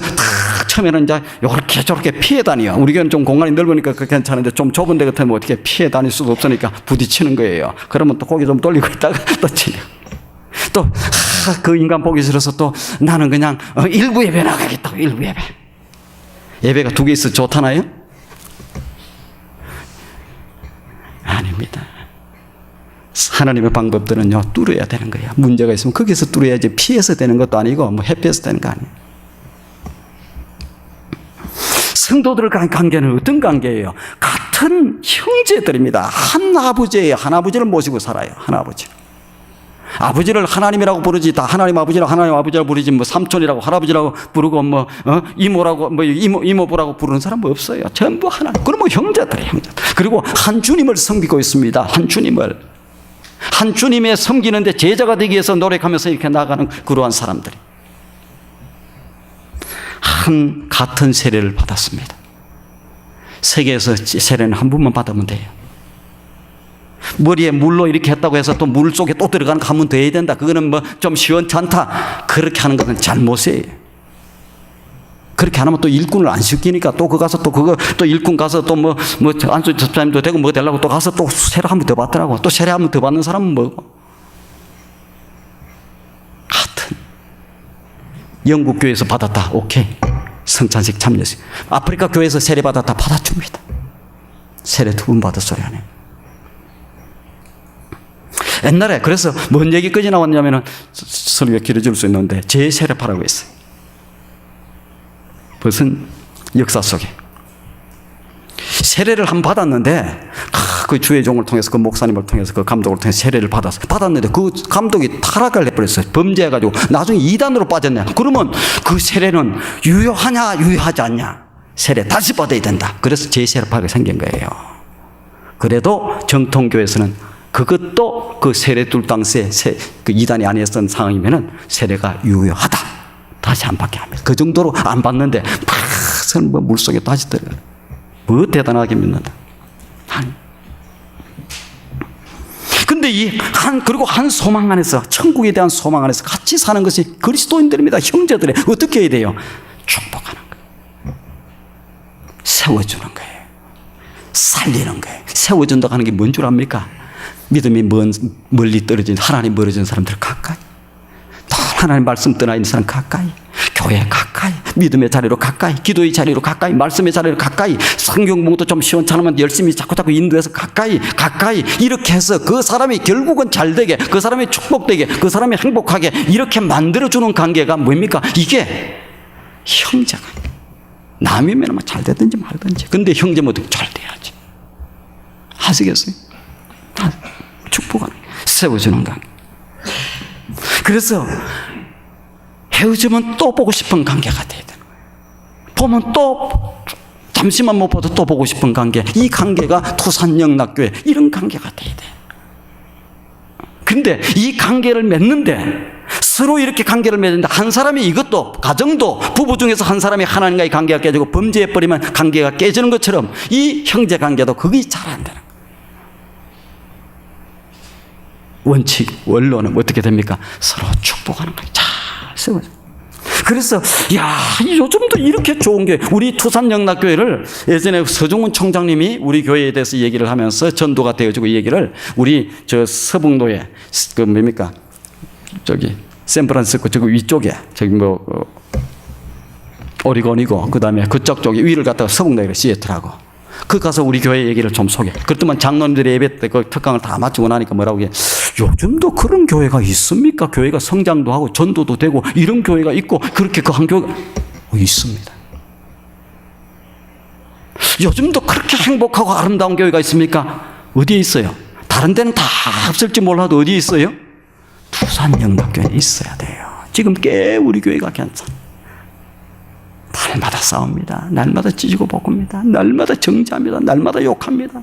처음에는 이제 이렇게 저렇게 피해 다녀요. 우리 교회는 좀 공간이 넓으니까 괜찮은데 좀 좁은 데 같으면 어떻게 피해 다닐 수도 없으니까 부딪히는 거예요. 그러면 또 고개 좀 돌리고 있다가 또 치려. 또 그 인간 보기 싫어서 또 나는 그냥 일부 예배 나가겠다고. 일부 예배. 예배가 2개 있어 좋다나요? 아닙니다. 하나님의 방법들은요 뚫어야 되는 거예요. 문제가 있으면 거기서 뚫어야지 피해서 되는 것도 아니고 뭐 회피해서 되는 거 아니에요. 성도들과의 관계는 어떤 관계예요? 같은 형제들입니다. 한 아버지예요. 한 아버지를 모시고 살아요. 한 아버지. 아버지를 하나님이라고 부르지 다 하나님 아버지라고 하나님 아버지라고 부르지 뭐 삼촌이라고 할아버지라고 부르고 뭐 이모라고 뭐 이모부라고 부르는 사람 뭐 없어요. 전부 하나님. 그럼 뭐 형제들이에요. 형제들. 그리고 한 주님을 섬기고 있습니다. 한 주님을. 한 주님의 섬기는데 제자가 되기 위해서 노력하면서 이렇게 나가는 그러한 사람들이 같은 세례를 받았습니다. 세계에서 세례는 한 번만 받으면 돼요. 머리에 물로 이렇게 했다고 해서 또 물 속에 또 들어가는 거 한 번 더 해야 된다. 그거는 뭐 좀 시원찮다. 그렇게 하는 것은 잘못이에요. 그렇게 안 하면 또 일꾼을 안 시키니까 또 그 가서 또 그거 또 일꾼 가서 또 뭐 안수 집사님도 되고 뭐 되려고 또 가서 또 세례 한 번 더 받더라고. 또 세례 한 번 더 받는 사람은 뭐고? 같은 영국 교회에서 받았다. 오케이. 성찬식 참여식. 아프리카 교회에서 세례 받았다. 받아줍니다. 세례 2번 받을 소리 안 해요. 옛날에 그래서 뭔 얘기까지 나왔냐면은 설교가 길어질 수 있는데 제 세례파라고 했어요. 무슨 역사 속에 세례를 한 번 받았는데 그 주의 종을 통해서 그 목사님을 통해서 그 감독을 통해서 세례를 받았는데 그 감독이 타락을 해버렸어요. 범죄해가지고 나중에 이단으로 빠졌네. 그러면 그 세례는 유효하냐 유효하지 않냐? 세례 다시 받아야 된다. 그래서 제 세례파가 생긴 거예요. 그래도 정통교회에서는 그것도 그 세례 둘 당시에 그 이단이 아니었던 상황이면은 세례가 유효하다. 다시 안 받게 합니다. 그 정도로 안 받는데 막 뭐 물속에 다시 들어가요. 뭐 대단하게 믿는다. 근데 그리고 한 소망 안에서, 천국에 대한 소망 안에서 같이 사는 것이 그리스도인들입니다. 형제들의. 어떻게 해야 돼요? 축복하는 거예요. 세워주는 거예요. 살리는 거예요. 세워준다고 하는 게 뭔 줄 압니까? 믿음이 멀리 떨어진, 하나님 멀어진 사람들 가까이. 또 하나님 말씀 떠나 있는 사람 가까이. 교회 가까이. 믿음의 자리로 가까이. 기도의 자리로 가까이. 말씀의 자리로 가까이. 성경 공부도 좀 시원찮으면 열심히 자꾸 인도해서 가까이. 이렇게 해서 그 사람이 결국은 잘 되게, 그 사람이 축복되게, 그 사람이 행복하게 이렇게 만들어주는 관계가 뭡니까? 이게 형제가. 남이면 잘 되든지 말든지. 근데 형제면 어떻게 잘 돼야지. 아시겠어요? 축복하는, 세워주는 관계. 그래서 헤어지면 또 보고 싶은 관계가 돼야 되는 거예요. 보면 또 잠시만 못 봐도 또 보고 싶은 관계. 이 관계가 토산영락교회 이런 관계가 돼야 돼요. 근데 이 관계를 맺는데 서로 이렇게 관계를 맺는데 한 사람이 이것도 가정도 부부 중에서 한 사람이 하나님과의 관계가 깨지고 범죄해버리면 관계가 깨지는 것처럼 이 형제 관계도 그게 잘 안 되는 거예요. 원칙, 원론은 어떻게 됩니까? 서로 축복하는 거예요. 잘 세워져. 그래서 요즘도 이렇게 좋은 게 우리 투산영락교회를 예전에 서종문 총장님이 우리 교회에 대해서 얘기를 하면서 전도가 되어지고 이 얘기를 우리 저 서북로에 그 뭡니까? 저기 샌프란시스코 저기 위쪽에 저기 뭐 오리곤이고 그다음에 그쪽 쪽에 위를 갖다가 서북로에 시애틀하고 그 가서 우리 교회 얘기를 좀 소개. 그랬더만 장로님들이 예배 때 그 특강을 다 마치고 나니까 뭐라고 해. 요즘도 그런 교회가 있습니까? 교회가 성장도 하고 전도도 되고 이런 교회가 있고 그렇게 그 한 교회가 있습니다. 요즘도 그렇게 행복하고 아름다운 교회가 있습니까? 어디에 있어요? 다른 데는 다 없을지 몰라도 어디에 있어요? 두산영락교회는 있어야 돼요. 지금 꽤 우리 교회가 괜찮아. 날마다 싸웁니다. 날마다 찢고 볶습니다. 날마다 정죄합니다. 날마다 욕합니다.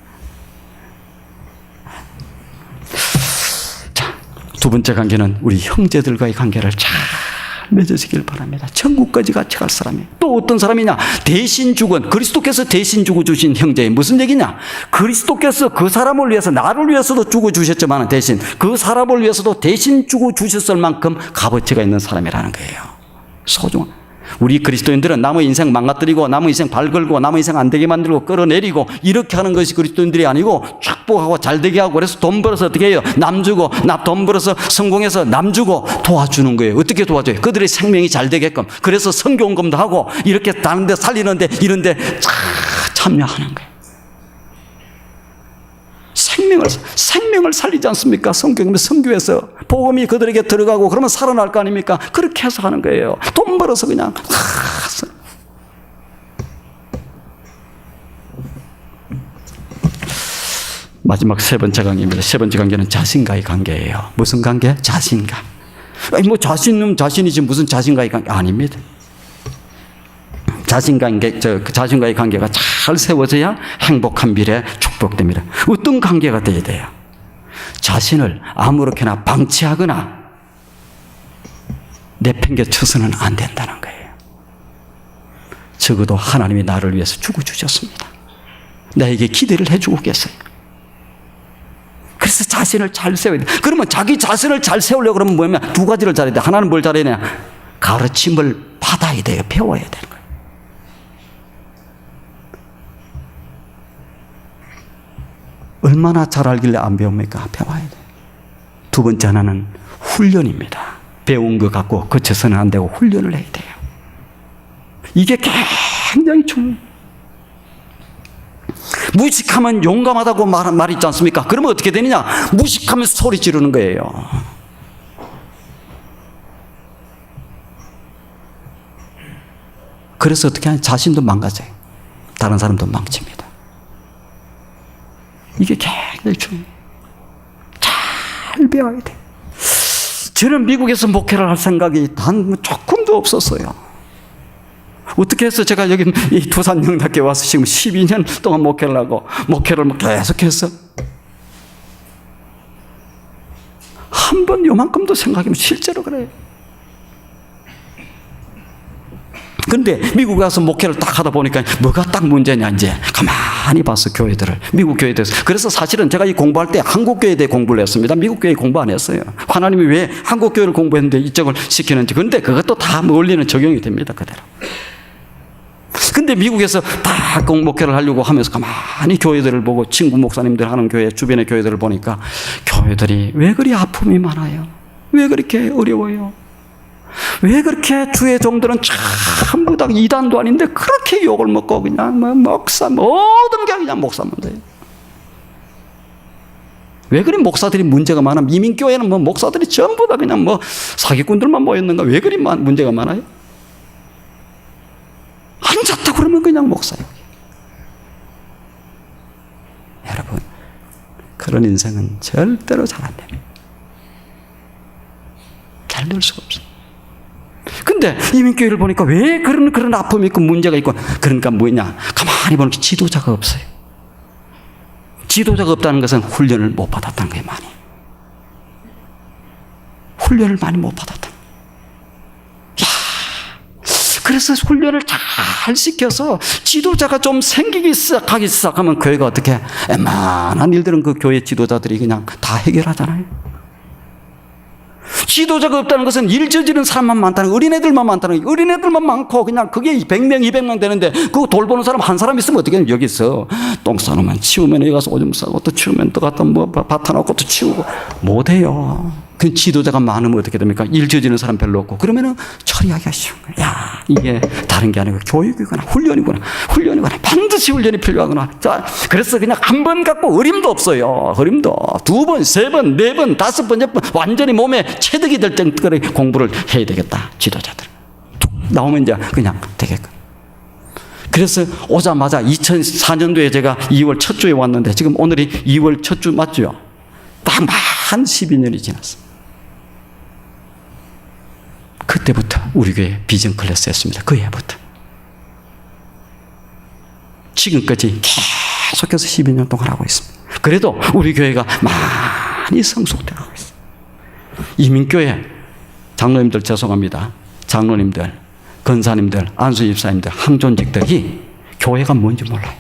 자, 두 번째 관계는 우리 형제들과의 관계를 잘 맺어지길 바랍니다. 천국까지 같이 갈 사람이. 또 어떤 사람이냐? 대신 죽은, 그리스도께서 대신 죽어주신 형제의 무슨 얘기냐? 그리스도께서 그 사람을 위해서, 나를 위해서도 죽어주셨지만 대신 그 사람을 위해서도 대신 죽어주셨을 만큼 값어치가 있는 사람이라는 거예요. 소중한. 우리 그리스도인들은 남의 인생 망가뜨리고 남의 인생 발 걸고 남의 인생 안 되게 만들고 끌어내리고 이렇게 하는 것이 그리스도인들이 아니고 축복하고 잘 되게 하고, 그래서 돈 벌어서 어떻게 해요? 남 주고, 돈 벌어서 성공해서 남 주고 도와주는 거예요. 어떻게 도와줘요? 그들의 생명이 잘 되게끔. 그래서 선교원금도 하고 이렇게 다른 데 살리는데 이런 데 참여하는 거예요. 생명을 살리지 않습니까? 선교에서 복음이 그들에게 들어가고 그러면 살아날 거 아닙니까? 그렇게 해서 하는 거예요. 돈 벌어서 그냥. 마지막 세 번째 관계입니다. 세 번째 관계는 자신과의 관계예요. 무슨 관계? 자신과. 아니 뭐 자신이지 무슨 자신과의 관계 아닙니다. 자신과의 관계가 잘 세워져야 행복한 미래 축복됩니다. 어떤 관계가 되어야 돼요? 자신을 아무렇게나 방치하거나 내팽개쳐서는 안 된다는 거예요. 적어도 하나님이 나를 위해서 죽어주셨습니다. 나에게 기대를 해주고 계세요. 그래서 자신을 잘 세워야 돼. 그러면 자기 자신을 잘 세우려고 그러면 뭐냐면 두 가지를 잘해야 돼. 하나는 뭘 잘해야 되냐? 가르침을 받아야 돼요. 배워야 되는 거예요. 얼마나 잘 알길래 안 배웁니까? 배워야 돼요. 두 번째 하나는 훈련입니다. 배운 것 갖고 거쳐서는 안 되고 훈련을 해야 돼요. 이게 굉장히 중요해요. 무식하면 용감하다고 말 있지 않습니까? 그러면 어떻게 되느냐? 무식하면 소리 지르는 거예요. 그래서 어떻게 하냐? 자신도 망가져요. 다른 사람도 망칩니다. 이게 굉장히 중요해요. 잘 배워야 돼요. 저는 미국에서 목회를 할 생각이 단 조금도 없었어요. 어떻게 해서 제가 여기 이 두산영락교회 와서 지금 12년 동안 목회를 하고 목회를 계속해서 한 번 요만큼도 생각하면 실제로 그래요. 근데 미국에 가서 목회를 딱 하다 보니까 뭐가 딱 문제냐, 이제 가만히 봤어, 교회들을. 미국 교회들에서. 그래서 사실은 제가 이 공부할 때 한국 교회에 대해 공부를 했습니다. 미국 교회 공부 안 했어요. 하나님이 왜 한국 교회를 공부했는데 이쪽을 시키는지. 근데 그것도 다 원리는 적용이 됩니다, 그대로. 근데 미국에서 다 목회를 하려고 하면서 가만히 교회들을 보고 친구 목사님들 하는 교회, 주변의 교회들을 보니까 교회들이 왜 그리 아픔이 많아요? 왜 그렇게 어려워요? 왜 그렇게 주의 종들은 전부 다 이단도 아닌데 그렇게 욕을 먹고 그냥 목사, 모든 게 그냥 목사 문제예요. 왜 그리 목사들이 문제가 많아? 이민교회는 목사들이 전부 다 그냥 사기꾼들만 모였는가? 왜 그리 문제가 많아요? 앉았다 그러면 그냥 목사예요. 여러분, 그런 인생은 절대로 잘 안 됩니다. 잘 될 수가 없어요. 근데 이민교회를 보니까 왜 그런 아픔이 있고 문제가 있고, 그러니까 뭐냐? 가만히 보니까 지도자가 없어요. 지도자가 없다는 것은 훈련을 못 받았다는 거예요, 많이. 훈련을 많이 못 받았다. 그래서 훈련을 잘 시켜서 지도자가 좀 생기기 시작하면 교회가 어떻게, 웬만한 일들은 그 교회 지도자들이 그냥 다 해결하잖아요. 지도자가 없다는 것은 일 저지른 사람만 많다는, 어린애들만 많다는 거예요. 어린애들만 많고 그냥 그게 100명, 200명 되는데 그 돌보는 사람 한 사람 있으면 어떻게 해요? 여기서 똥 싸놓으면 치우면 여기 가서 오줌 싸고 또 치우면 또 갖다 밭 하나 또 치우고 못해요. 그 지도자가 많으면 어떻게 됩니까? 일 저지르는 사람 별로 없고 그러면은 처리하기가 쉬운 거예요. 야, 이게 다른 게 아니고 교육이구나, 훈련이구나. 반드시 훈련이 필요하구나. 자, 그래서 그냥 한 번 갖고 어림도 없어요. 어림도. 2번, 3번, 4번, 5번, 6번 완전히 몸에 체득이 될 때까지 공부를 해야 되겠다. 지도자들. 툭 나오면 이제 그냥 되겠군. 그래서 오자마자 2004년도에 제가 2월 첫 주에 왔는데 지금 오늘이 2월 첫 주 맞죠? 딱 만 12년이 지났어요. 그때부터 우리 교회 비전 클래스였습니다. 그 해부터. 지금까지 계속해서 12년 동안 하고 있습니다. 그래도 우리 교회가 많이 성숙되고 있어요. 이민교회 장로님들 죄송합니다. 장로님들, 권사님들, 안수집사님들, 항존직들이 교회가 뭔지 몰라요.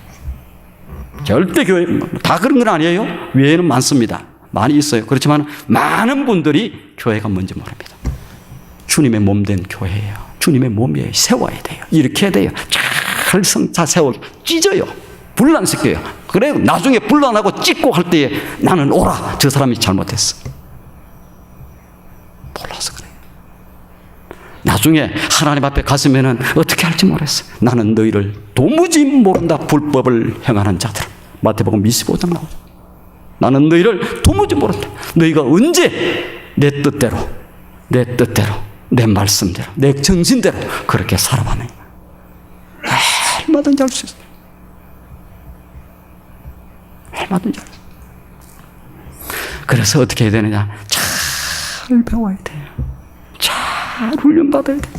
절대 교회 다 그런 건 아니에요. 외에는 많습니다. 많이 있어요. 그렇지만 많은 분들이 교회가 뭔지 모릅니다. 주님의 몸 된 교회예요. 주님의 몸이에요. 세워야 돼요. 이렇게 해야 돼요. 잘 세워 찢어요. 분란시켜요. 그래 나중에 분란하고 찢고 할 때에 나는 오라. 저 사람이 잘못했어. 몰라서 그래요. 나중에 하나님 앞에 갔으면은 어떻게 할지 모르겠어. 나는 너희를 도무지 모른다. 불법을 행하는 자들. 마태복음 25장 나오죠. 나는 너희를 도무지 모른다. 너희가 언제 내 뜻대로, 내 말씀대로, 내 정신대로 그렇게 살아가면 얼마든지 할 수 있어요. 얼마든지 할 수 있어요. 그래서 어떻게 해야 되느냐? 잘 배워야 돼요. 잘 훈련받아야 돼요.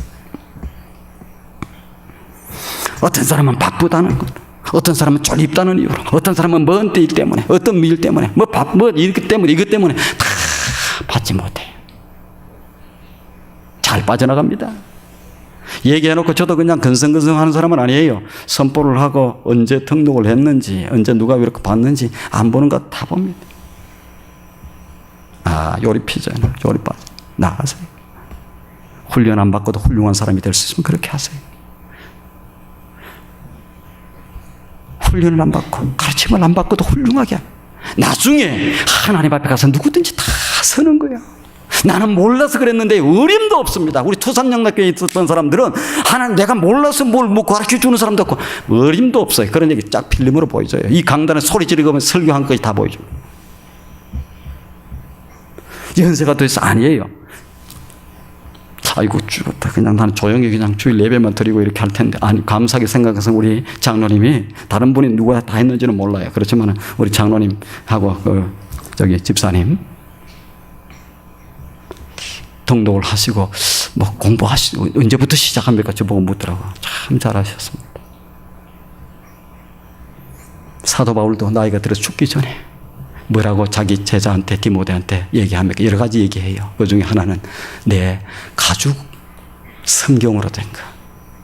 어떤 사람은 바쁘다는 것, 어떤 사람은 쫄립다는 이유로, 어떤 사람은 먼 일 때문에, 어떤 일 때문에, 이것 때문에, 이것 때문에 다 받지 못해요. 잘 빠져나갑니다. 얘기해놓고 저도 그냥 근성근성 하는 사람은 아니에요. 선포를 하고 언제 등록을 했는지, 언제 누가 이렇게 봤는지 안 보는 거 다 봅니다. 아, 요리 피자는 요리밥 나가세요. 훈련 안 받고도 훌륭한 사람이 될 수 있으면 그렇게 하세요. 훈련을 안 받고 가르침을 안 받고도 훌륭하게 나중에 하나님 앞에 가서 누구든지 다 서는 거예요. 나는 몰라서 그랬는데 어림도 없습니다. 우리 토산영락교에 있었던 사람들은 하나님 내가 몰라서 뭘 가르쳐 주는 사람도 없고 어림도 없어요. 그런 얘기 쫙 필름으로 보여줘요. 이 강단에 소리 지르고 설교한 것까지 다 보여줘요. 연세가 더 있어 아니에요. 아이고 죽었다. 그냥 나는 조용히 그냥 주일 예배만 드리고 이렇게 할 텐데 아니 감사하게 생각해서 우리 장로님이 다른 분이 누가 다 했는지는 몰라요. 그렇지만 우리 장로님하고 저기 집사님 등록을 하시고 뭐 공부하시고 언제부터 시작합니까? 저보고 묻더라고. 참 잘하셨습니다. 사도 바울도 나이가 들어 죽기 전에 뭐라고 자기 제자한테 디모데한테 얘기합니까? 여러 가지 얘기해요. 그 중에 하나는 내 가죽 성경으로 된 거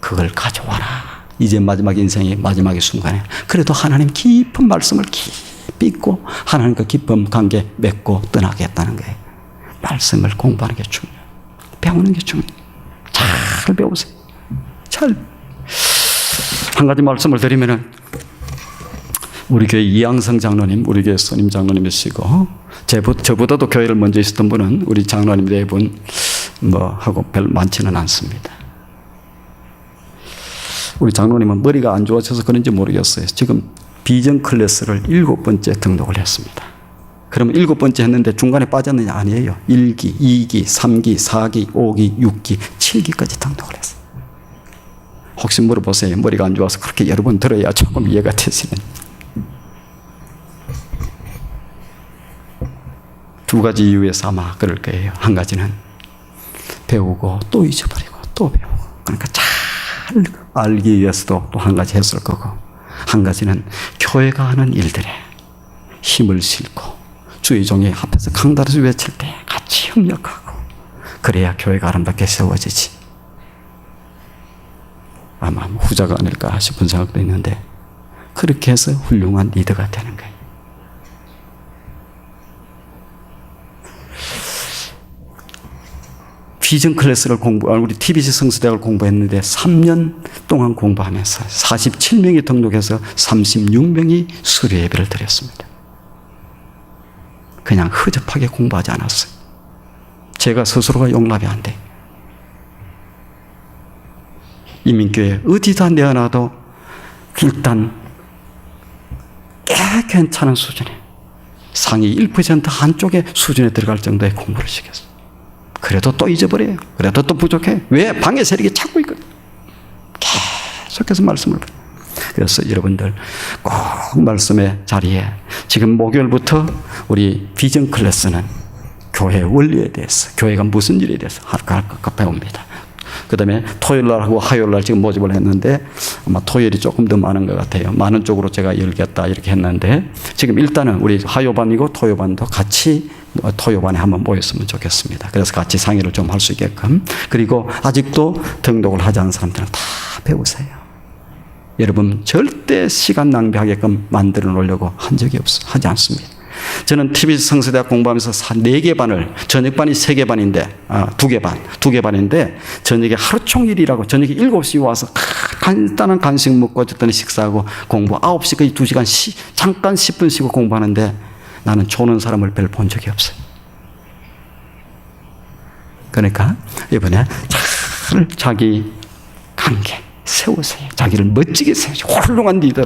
그걸 가져와라. 이제 마지막 인생의 마지막의 순간에 그래도 하나님 깊은 말씀을 깊이 있고 하나님과 깊은 관계 맺고 떠나겠다는 거예요. 말씀을 공부하는 게 중요해요. 배우는 게 중요해요. 잘 배우세요. 잘. 한 가지 말씀을 드리면은 우리 교회 이양성 장로님, 우리 교회 선임 장로님이시고 저보다도 교회를 먼저 있었던 분은 우리 장로님 네 분 하고 별 많지는 않습니다. 우리 장로님은 머리가 안 좋아져서 그런지 모르겠어요. 지금 비전 클래스를 7번째 등록을 했습니다. 그러면 7번째 했는데 중간에 빠졌느냐? 아니에요. 1기, 2기, 3기, 4기, 5기, 6기, 7기까지 등록을 했어요. 혹시 물어보세요. 머리가 안 좋아서 그렇게 여러 번 들어야 조금 이해가 되시는. 두 가지 이유에서 아마 그럴 거예요. 한 가지는 배우고 또 잊어버리고 또 배우고 그러니까 잘 알기 위해서도 또 한 가지 했을 거고 한 가지는 교회가 하는 일들에 힘을 실고 주의 종이 앞에서 강단에서 외칠 때 같이 협력하고 그래야 교회가 아름답게 세워지지. 아마 후자가 아닐까 싶은 생각도 있는데 그렇게 해서 훌륭한 리더가 되는 거예요. 비전 클래스를 우리 TBC 성수대학을 공부했는데 3년 동안 공부하면서 47명이 등록해서 36명이 수료 예배를 드렸습니다. 그냥 허접하게 공부하지 않았어요. 제가 스스로가 용납이 안 돼. 이민교회 어디다 내어놔도 일단 꽤 괜찮은 수준에 상위 1% 한쪽의 수준에 들어갈 정도의 공부를 시켰어요. 그래도 또 잊어버려요. 그래도 또 부족해. 왜? 방해 세력이 찾고 있거든. 계속해서 말씀을. 그래서 여러분들 꼭 말씀의 자리에 지금 목요일부터 우리 비전 클래스는 교회 원리에 대해서 교회가 무슨 일에 대해서 각각 배웁니다. 그다음에 토요일날하고 화요일날 지금 모집을 했는데 아마 토요일이 조금 더 많은 것 같아요. 많은 쪽으로 제가 열겠다 이렇게 했는데 지금 일단은 우리 화요반이고 토요반도 같이 토요반에 한번 모였으면 좋겠습니다. 그래서 같이 상의를 좀 할 수 있게끔. 그리고 아직도 등록을 하지 않은 사람들은 다 배우세요. 여러분 절대 시간 낭비하게끔 만들어 놓으려고 한 적이 하지 않습니다. 저는 TBS 성서대학 공부하면서 4개 반을, 저녁반이 3개 반인데, 2개 반, 2개 반인데, 저녁에 하루 종일 일하고, 저녁에 7시에 와서 간단한 간식 먹고, 어쨌든 식사하고, 공부 9시까지 2시간 잠깐 10분 쉬고 공부하는데, 나는 조는 사람을 별 본 적이 없어요. 그러니까, 이번에 잘 자기 관계 세우세요. 자기를 멋지게 세우세요. 훌륭한 리더.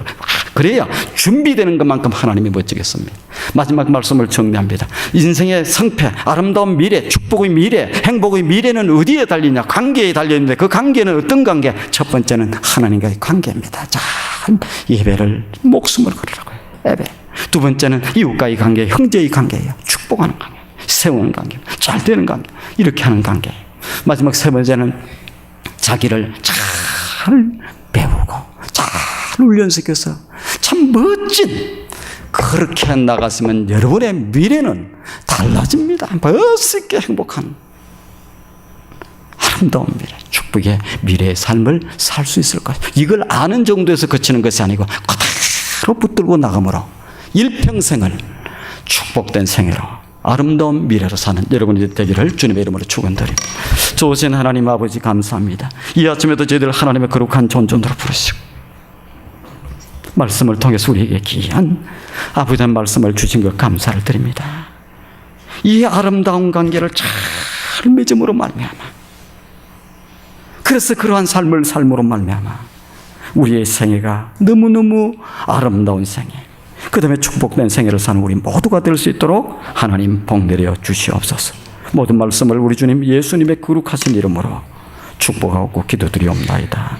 그래야 준비되는 것만큼 하나님이 멋지겠습니다. 마지막 말씀을 정리합니다. 인생의 성패, 아름다운 미래, 축복의 미래, 행복의 미래는 어디에 달리냐? 관계에 달려있는데 그 관계는 어떤 관계? 첫 번째는 하나님과의 관계입니다. 잘 예배를 목숨을 걸으라고요. 예배. 두 번째는 이웃과의 관계, 형제의 관계예요. 축복하는 관계, 세우는 관계, 잘 되는 관계, 이렇게 하는 관계예요. 마지막 세 번째는 자기를 잘 배우고 잘 훈련시켜서 참 멋진 그렇게 나갔으면 여러분의 미래는 달라집니다. 멋있게 행복한 아름다운 미래, 축복의 미래의 삶을 살 수 있을 것이다. 이걸 아는 정도에서 그치는 것이 아니고 그대로 붙들고 나감으로 일평생을 축복된 생애로 아름다운 미래로 사는 여러분이 되기를 주님의 이름으로 축원드립니다. 좋으신 하나님 아버지 감사합니다. 이 아침에도 저희들 하나님의 거룩한 존존으로 부르시고 말씀을 통해서 우리에게 귀한 아버지의 말씀을 주신 것 감사를 드립니다. 이 아름다운 관계를 잘 맺음으로 말미암아, 그래서 그러한 삶을 삶으로 말미암아 우리의 생애가 너무너무 아름다운 생애, 그 다음에 축복된 생애를 사는 우리 모두가 될 수 있도록 하나님 복내려 주시옵소서. 모든 말씀을 우리 주님 예수님의 거룩하신 이름으로 축복하고 기도드리옵나이다.